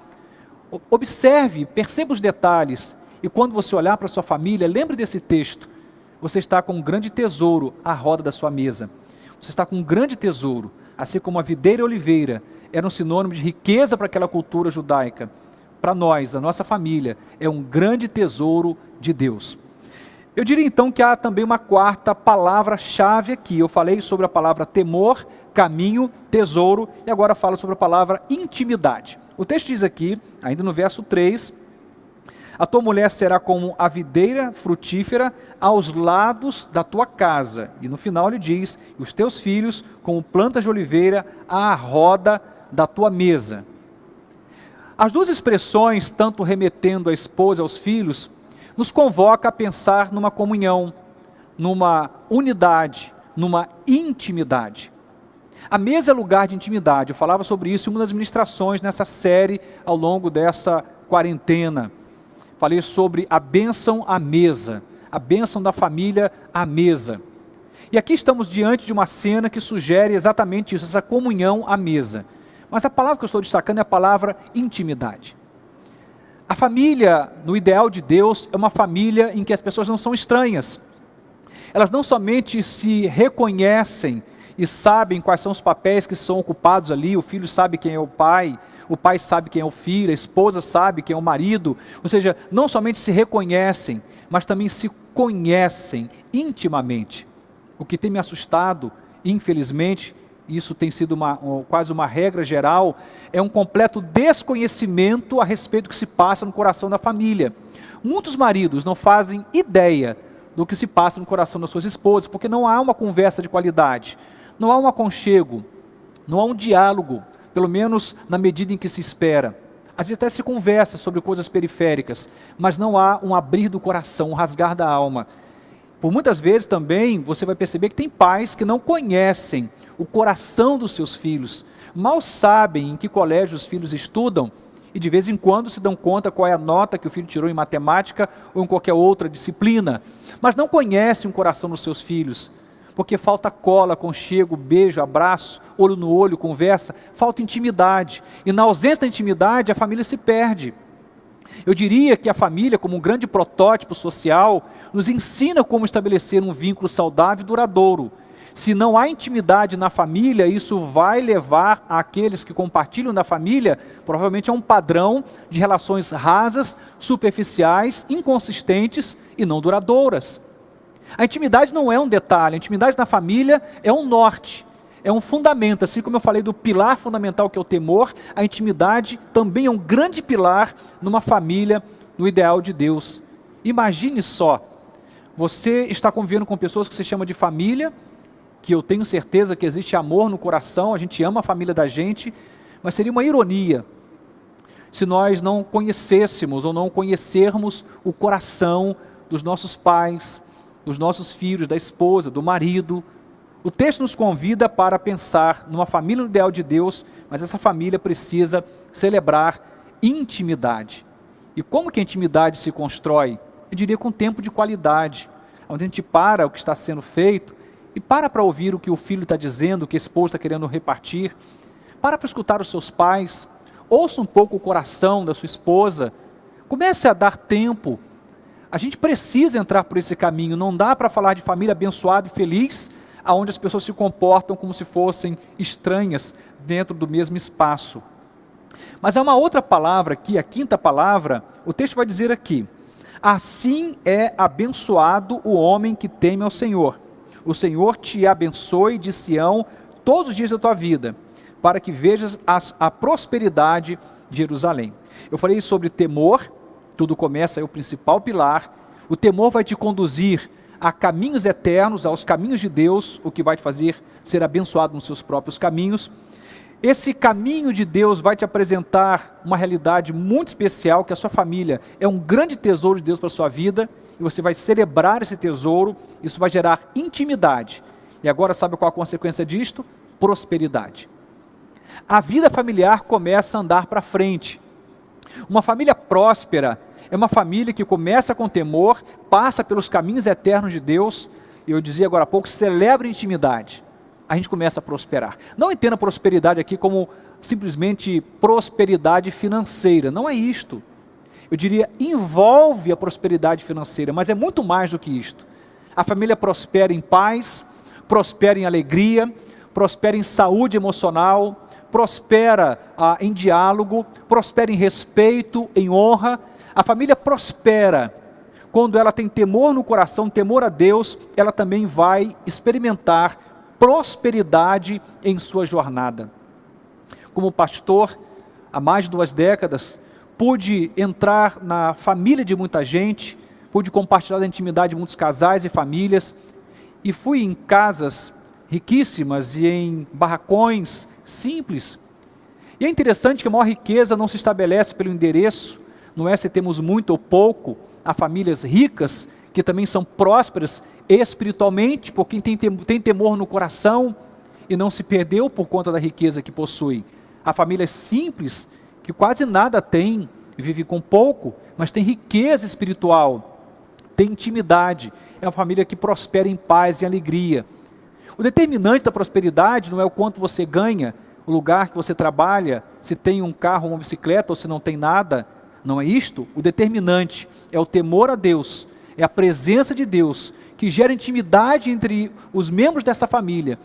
observe, perceba os detalhes, e quando você olhar para a sua família, lembre desse texto, você está com um grande tesouro à roda da sua mesa, você está com um grande tesouro, assim como a videira e a oliveira era um sinônimo de riqueza para aquela cultura judaica, para nós, a nossa família, é um grande tesouro de Deus. Eu diria então que há também uma quarta palavra-chave aqui. Eu falei sobre a palavra temor, caminho, tesouro, e agora falo sobre a palavra intimidade. O texto diz aqui, ainda no verso 3, a tua mulher será como a videira frutífera aos lados da tua casa. E no final ele diz, e os teus filhos como plantas de oliveira à roda da tua mesa. As duas expressões, tanto remetendo à esposa e aos filhos, nos convoca a pensar numa comunhão, numa unidade, numa intimidade. A mesa é lugar de intimidade. Eu falava sobre isso em uma das ministrações nessa série ao longo dessa quarentena. Falei sobre a bênção à mesa, a bênção da família à mesa. E aqui estamos diante de uma cena que sugere exatamente isso, essa comunhão à mesa. Mas a palavra que eu estou destacando é a palavra intimidade. A família, no ideal de Deus, é uma família em que as pessoas não são estranhas. Elas não somente se reconhecem e sabem quais são os papéis que são ocupados ali, o filho sabe quem é o pai sabe quem é o filho, a esposa sabe quem é o marido, ou seja, não somente se reconhecem, mas também se conhecem intimamente. O que tem me assustado, infelizmente, isso tem sido quase uma regra geral, é um completo desconhecimento a respeito do que se passa no coração da família. Muitos maridos não fazem ideia do que se passa no coração das suas esposas, porque não há uma conversa de qualidade, não há um aconchego, não há um diálogo, pelo menos na medida em que se espera. Às vezes até se conversa sobre coisas periféricas, mas não há um abrir do coração, um rasgar da alma. Por muitas vezes também você vai perceber que tem pais que não conhecem o coração dos seus filhos, mal sabem em que colégio os filhos estudam e de vez em quando se dão conta qual é a nota que o filho tirou em matemática ou em qualquer outra disciplina, mas não conhecem o coração dos seus filhos, porque falta cola, aconchego, beijo, abraço, olho no olho, conversa, falta intimidade, e na ausência da intimidade a família se perde. Eu diria que a família, como um grande protótipo social, nos ensina como estabelecer um vínculo saudável e duradouro. Se não há intimidade na família, isso vai levar aqueles que compartilham da família, provavelmente a um padrão de relações rasas, superficiais, inconsistentes e não duradouras. A intimidade não é um detalhe, a intimidade na família é um norte, é um fundamento. Assim como eu falei do pilar fundamental que é o temor, a intimidade também é um grande pilar numa família, no ideal de Deus. Imagine só, você está convivendo com pessoas que se chamam de família, que eu tenho certeza que existe amor no coração, a gente ama a família da gente, mas seria uma ironia se nós não conhecêssemos ou não conhecermos o coração dos nossos pais, dos nossos filhos, da esposa, do marido. O texto nos convida para pensar numa família no ideal de Deus, mas essa família precisa celebrar intimidade. E como que a intimidade se constrói? Eu diria com tempo de qualidade, onde a gente para o que está sendo feito e para ouvir o que o filho está dizendo, o que a esposa está querendo repartir, para escutar os seus pais, ouça um pouco o coração da sua esposa, comece a dar tempo. A gente precisa entrar por esse caminho, não dá para falar de família abençoada e feliz, onde as pessoas se comportam como se fossem estranhas dentro do mesmo espaço. Mas há uma outra palavra aqui, a quinta palavra, o texto vai dizer aqui: assim é abençoado o homem que teme ao Senhor. O Senhor te abençoe de Sião todos os dias da tua vida, para que vejas a prosperidade de Jerusalém. Eu falei sobre temor, tudo começa aí o principal pilar. O temor vai te conduzir a caminhos eternos, aos caminhos de Deus, o que vai te fazer ser abençoado nos seus próprios caminhos. Esse caminho de Deus vai te apresentar uma realidade muito especial, que a sua família é um grande tesouro de Deus para a sua vida, e você vai celebrar esse tesouro, isso vai gerar intimidade. E agora sabe qual a consequência disto? Prosperidade. A vida familiar começa a andar para frente. Uma família próspera é uma família que começa com temor, passa pelos caminhos eternos de Deus, e eu dizia agora há pouco, celebra a intimidade. A gente começa a prosperar. Não entenda prosperidade aqui como simplesmente prosperidade financeira, não é isto. Eu diria, envolve a prosperidade financeira, mas é muito mais do que isto. A família prospera em paz, prospera em alegria, prospera em saúde emocional, prospera em diálogo, prospera em respeito, em honra. A família prospera quando ela tem temor no coração, temor a Deus, ela também vai experimentar prosperidade em sua jornada. Como pastor, há mais de 2 décadas, pude entrar na família de muita gente, pude compartilhar da intimidade de muitos casais e famílias, e fui em casas riquíssimas e em barracões simples. E é interessante que a maior riqueza não se estabelece pelo endereço, não é se temos muito ou pouco. Há famílias ricas que também são prósperas espiritualmente, por quem tem temor no coração e não se perdeu por conta da riqueza que possui. Há famílias simples que quase nada têm, vive com pouco, mas tem riqueza espiritual, tem intimidade. É uma família que prospera em paz e alegria. O determinante da prosperidade não é o quanto você ganha, o lugar que você trabalha, se tem um carro ou uma bicicleta ou se não tem nada, Não é isto o determinante, é o temor a Deus, é a presença de Deus, que gera intimidade entre os membros dessa família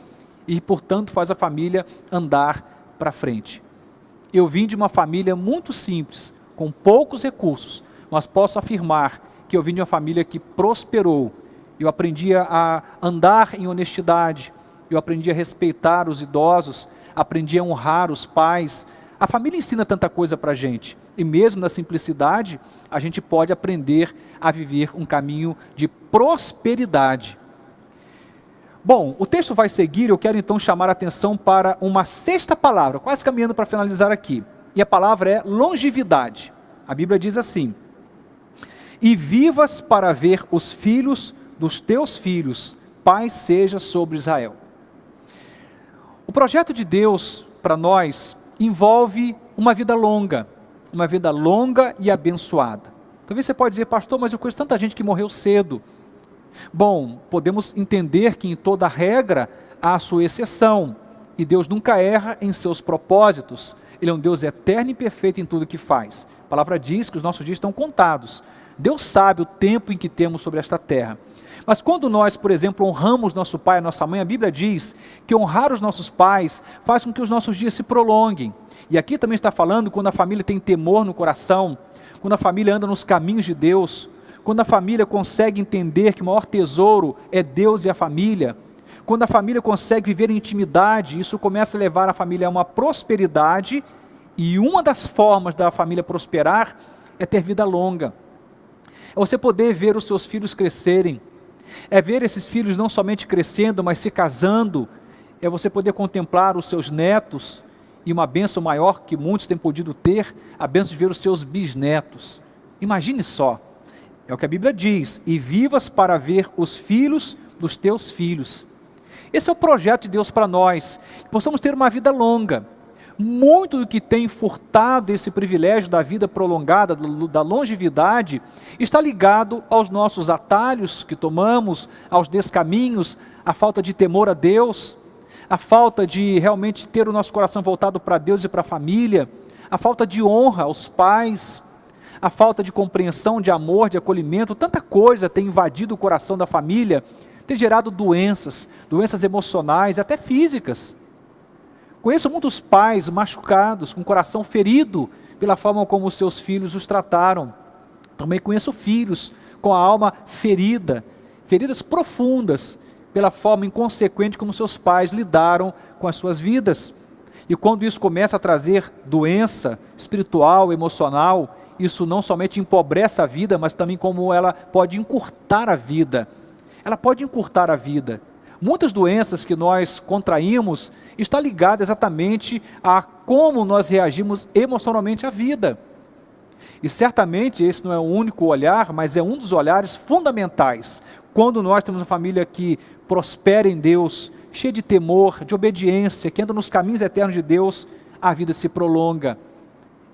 e, portanto, faz a família andar para frente. Eu vim de uma família muito simples, com poucos recursos, mas posso afirmar que eu vim de uma família que prosperou. Eu aprendi a andar em honestidade, eu aprendi a respeitar os idosos, aprendi a honrar os pais. A família ensina tanta coisa para a gente, e mesmo na simplicidade, a gente pode aprender a viver um caminho de prosperidade. Bom, o texto vai seguir, eu quero então chamar a atenção para uma sexta palavra, quase caminhando para finalizar aqui, e a palavra é longevidade. A Bíblia diz assim: e vivas para ver os filhos dos teus filhos, paz seja sobre Israel. O projeto de Deus para nós envolve uma vida longa e abençoada. Talvez você pode dizer, pastor, mas eu conheço tanta gente que morreu cedo. Bom, podemos entender que em toda regra há a sua exceção, e Deus nunca erra em seus propósitos. Ele é um Deus eterno e perfeito em tudo que faz. A palavra diz que os nossos dias estão contados. Deus sabe o tempo em que temos sobre esta terra. Mas quando nós, por exemplo, honramos nosso pai e nossa mãe, a Bíblia diz que honrar os nossos pais faz com que os nossos dias se prolonguem. E aqui também está falando quando a família tem temor no coração, quando a família anda nos caminhos de Deus, quando a família consegue entender que o maior tesouro é Deus e a família, quando a família consegue viver em intimidade, isso começa a levar a família a uma prosperidade, e uma das formas da família prosperar é ter vida longa. É você poder ver os seus filhos crescerem, é ver esses filhos não somente crescendo, mas se casando, é você poder contemplar os seus netos, e uma bênção maior que muitos têm podido ter, a bênção de ver os seus bisnetos. Imagine só, é o que a Bíblia diz, e vivas para ver os filhos dos teus filhos. Esse é o projeto de Deus para nós, que possamos ter uma vida longa. Muito do que tem furtado esse privilégio da vida prolongada, da longevidade, está ligado aos nossos atalhos que tomamos, aos descaminhos, à falta de temor a Deus, a falta de realmente ter o nosso coração voltado para Deus e para a família, a falta de honra aos pais, a falta de compreensão, de amor, de acolhimento. Tanta coisa tem invadido o coração da família, tem gerado doenças emocionais, até físicas. Conheço muitos pais machucados, com o coração ferido pela forma como os seus filhos os trataram. Também conheço filhos com a alma ferida, feridas profundas, pela forma inconsequente como seus pais lidaram com as suas vidas. E quando isso começa a trazer doença espiritual, emocional, isso não somente empobrece a vida, mas também como ela pode encurtar a vida. Ela pode encurtar a vida. Muitas doenças que nós contraímos estão ligadas exatamente a como nós reagimos emocionalmente à vida. E certamente esse não é o único olhar, mas é um dos olhares fundamentais. Quando nós temos uma família que prospera em Deus, cheia de temor, de obediência, que anda nos caminhos eternos de Deus, a vida se prolonga.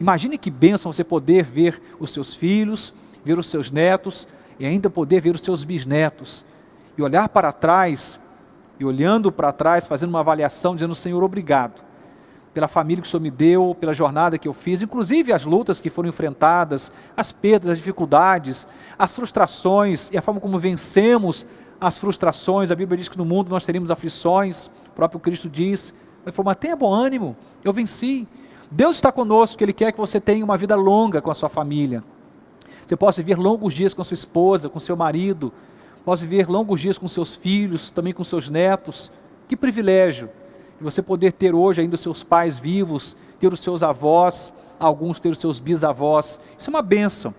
Imagine que bênção você poder ver os seus filhos, ver os seus netos, e ainda poder ver os seus bisnetos. E olhar para trás, e olhando para trás, fazendo uma avaliação, dizendo, Senhor, obrigado pela família que o Senhor me deu, pela jornada que eu fiz, inclusive as lutas que foram enfrentadas, as perdas, as dificuldades, as frustrações e a forma como vencemos as frustrações. A Bíblia diz que no mundo nós teríamos aflições, o próprio Cristo diz, mas tenha bom ânimo, eu venci. Deus está conosco, Ele quer que você tenha uma vida longa com a sua família. Você possa viver longos dias com a sua esposa, com seu marido, possa viver longos dias com seus filhos, também com seus netos. Que privilégio de você poder ter hoje ainda os seus pais vivos, ter os seus avós, alguns ter os seus bisavós. Isso é uma bênção.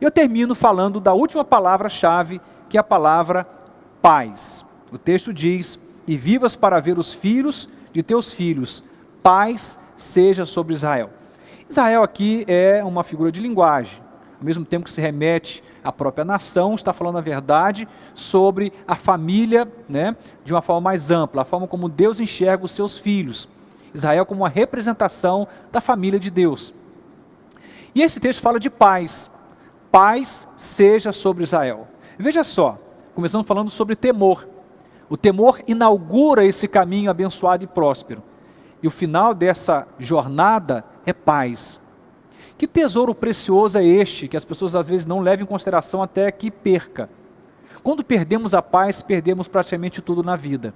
E eu termino falando da última palavra-chave, que é a palavra paz. O texto diz, e vivas para ver os filhos de teus filhos, paz seja sobre Israel. Israel aqui é uma figura de linguagem, ao mesmo tempo que se remete à própria nação, está falando a verdade sobre a família, de uma forma mais ampla, a forma como Deus enxerga os seus filhos. Israel como uma representação da família de Deus. E esse texto fala de paz. Paz seja sobre Israel. Veja só, começamos falando sobre temor. O temor inaugura esse caminho abençoado e próspero. E o final dessa jornada é paz. Que tesouro precioso é este, que as pessoas às vezes não levam em consideração até que perca. Quando perdemos a paz, perdemos praticamente tudo na vida.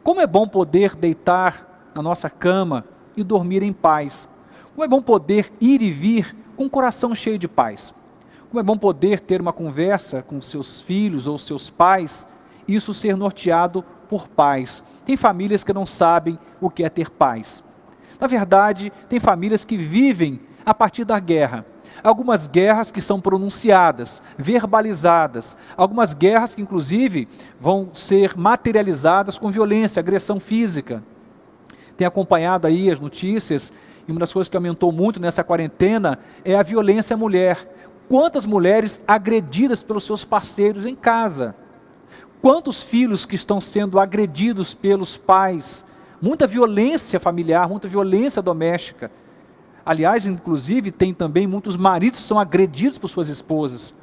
Como é bom poder deitar na nossa cama e dormir em paz. Como é bom poder ir e vir com o coração cheio de paz. Como é bom poder ter uma conversa com seus filhos ou seus pais, e isso ser norteado por paz. Tem famílias que não sabem o que é ter paz. Na verdade, tem famílias que vivem a partir da guerra. Algumas guerras que são pronunciadas, verbalizadas. Algumas guerras que, inclusive, vão ser materializadas com violência, agressão física. Tenho acompanhado aí as notícias, e uma das coisas que aumentou muito nessa quarentena é a violência à mulher. Quantas mulheres agredidas pelos seus parceiros em casa? Quantos filhos que estão sendo agredidos pelos pais? Muita violência familiar, muita violência doméstica. Aliás, inclusive, tem também muitos maridos que são agredidos por suas esposas.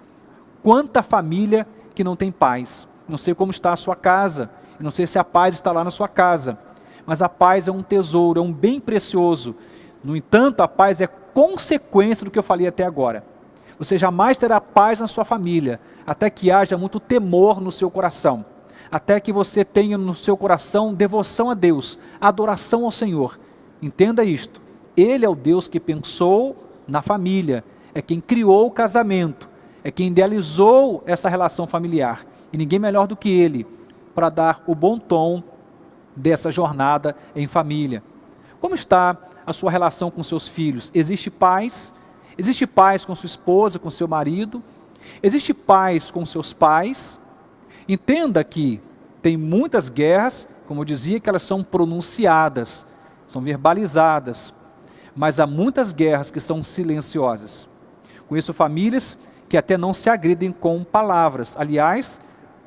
Quanta família que não tem paz. Não sei como está a sua casa, não sei se a paz está lá na sua casa, mas a paz é um tesouro, é um bem precioso. No entanto, a paz é consequência do que eu falei até agora. Você jamais terá paz na sua família, até que haja muito temor no seu coração, até que você tenha no seu coração devoção a Deus, adoração ao Senhor. Entenda isto, Ele é o Deus que pensou na família, é quem criou o casamento, é quem idealizou essa relação familiar, e ninguém melhor do que Ele para dar o bom tom dessa jornada em família. Como está a sua relação com seus filhos? Existe paz? Existe paz com sua esposa, com seu marido? Existe paz com seus pais? Entenda que tem muitas guerras, como eu dizia, que elas são pronunciadas, são verbalizadas, mas há muitas guerras que são silenciosas. Conheço famílias que até não se agridem com palavras, aliás,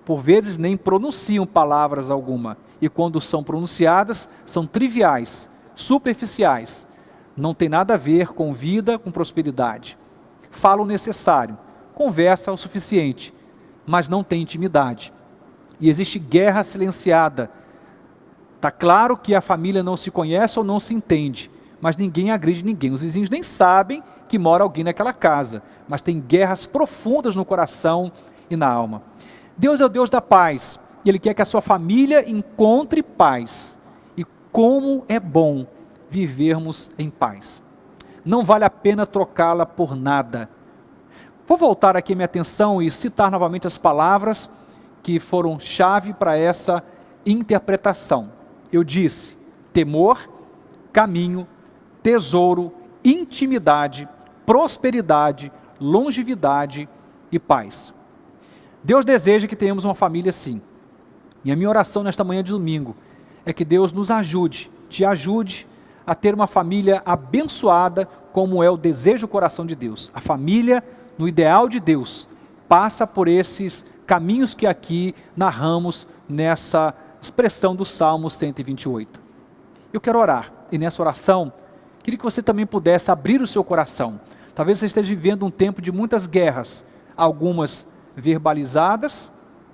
por vezes nem pronunciam palavras alguma, e quando são pronunciadas, são triviais, superficiais, não tem nada a ver com vida, com prosperidade. Fala o necessário, conversa o suficiente, mas não tem intimidade. E existe guerra silenciada. Está claro que a família não se conhece ou não se entende, mas ninguém agride ninguém. Os vizinhos nem sabem que mora alguém naquela casa, mas tem guerras profundas no coração e na alma. Deus é o Deus da paz, e Ele quer que a sua família encontre paz. E como é bom vivermos em paz. Não vale a pena trocá-la por nada. Vou voltar aqui minha atenção e citar novamente as palavras que foram chave para essa interpretação. Eu disse: temor, caminho, tesouro, intimidade, prosperidade, longevidade e paz. Deus deseja que tenhamos uma família assim. E a minha oração nesta manhã de domingo é que Deus nos ajude, te ajude a ter uma família abençoada, como é o desejo do coração de Deus. A família, no ideal de Deus, passa por esses caminhos que aqui narramos nessa expressão do Salmo 128. Eu quero orar, e nessa oração, queria que você também pudesse abrir o seu coração. Talvez você esteja vivendo um tempo de muitas guerras, algumas verbalizadas,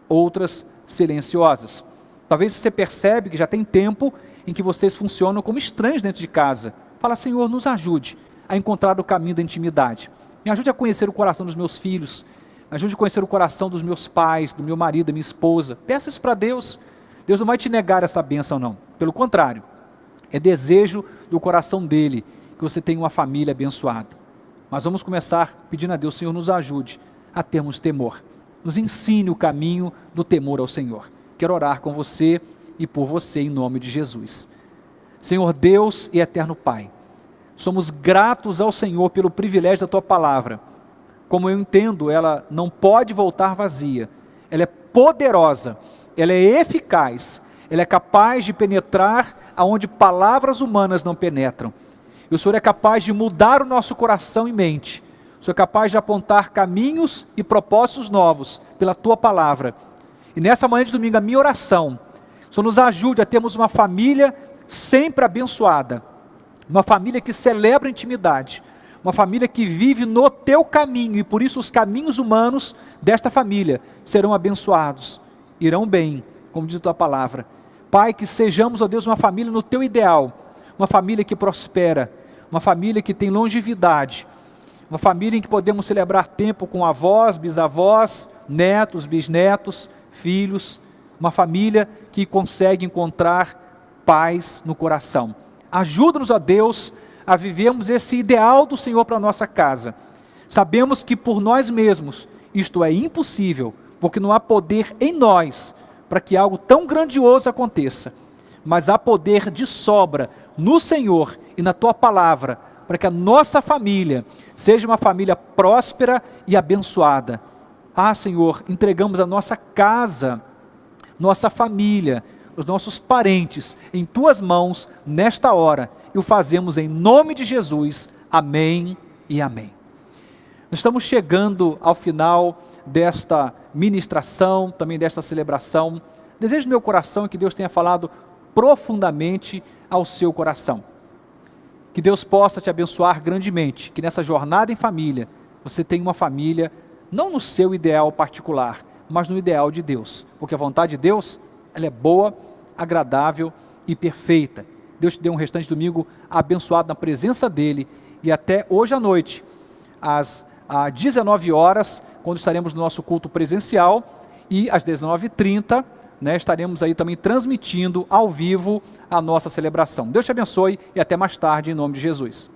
outras silenciosas. Talvez você percebe que já tem tempo em que vocês funcionam como estranhos dentro de casa. Fala: Senhor, nos ajude a encontrar o caminho da intimidade. Me ajude a conhecer o coração dos meus filhos. Me ajude a conhecer o coração dos meus pais, do meu marido, da minha esposa. Peça isso para Deus. Deus não vai te negar essa bênção, não. Pelo contrário, é desejo do coração dele que você tenha uma família abençoada. Mas vamos começar pedindo a Deus: Senhor, nos ajude a termos temor. Nos ensine o caminho do temor ao Senhor. Quero orar com você e por você, em nome de Jesus. Senhor Deus e eterno Pai, somos gratos ao Senhor pelo privilégio da Tua palavra. Como eu entendo, ela não pode voltar vazia, ela é poderosa, ela é eficaz, ela é capaz de penetrar aonde palavras humanas não penetram. E o Senhor é capaz de mudar o nosso coração e mente. O Senhor é capaz de apontar caminhos e propósitos novos pela Tua palavra. E nessa manhã de domingo, a minha oração: Senhor, nos ajude a termos uma família sempre abençoada, uma família que celebra a intimidade, uma família que vive no Teu caminho, e por isso os caminhos humanos desta família serão abençoados, irão bem, como diz a Tua palavra. Pai, que sejamos, ó Deus, uma família no Teu ideal, uma família que prospera, uma família que tem longevidade, Uma família em que podemos celebrar tempo com avós, bisavós, netos, bisnetos, filhos. Uma família que consegue encontrar paz no coração. Ajuda-nos, ó Deus, a vivermos esse ideal do Senhor para a nossa casa. Sabemos que por nós mesmos isto é impossível, porque não há poder em nós para que algo tão grandioso aconteça. Mas há poder de sobra no Senhor e na Tua Palavra, para que a nossa família seja uma família próspera e abençoada. Senhor, entregamos a nossa casa, nossa família, os nossos parentes em Tuas mãos nesta hora, e o fazemos em nome de Jesus. Amém e amém. Nós estamos chegando ao final desta ministração, também desta celebração. Desejo no meu coração que Deus tenha falado profundamente ao seu coração. Que Deus possa te abençoar grandemente, que nessa jornada em família, você tenha uma família, não no seu ideal particular, mas no ideal de Deus. Porque a vontade de Deus, ela é boa, agradável e perfeita. Deus te dê um restante de domingo abençoado na presença dEle, e até hoje à noite, às 19 horas, quando estaremos no nosso culto presencial, e às 19h30, estaremos aí também transmitindo ao vivo a nossa celebração. Deus te abençoe e até mais tarde, em nome de Jesus.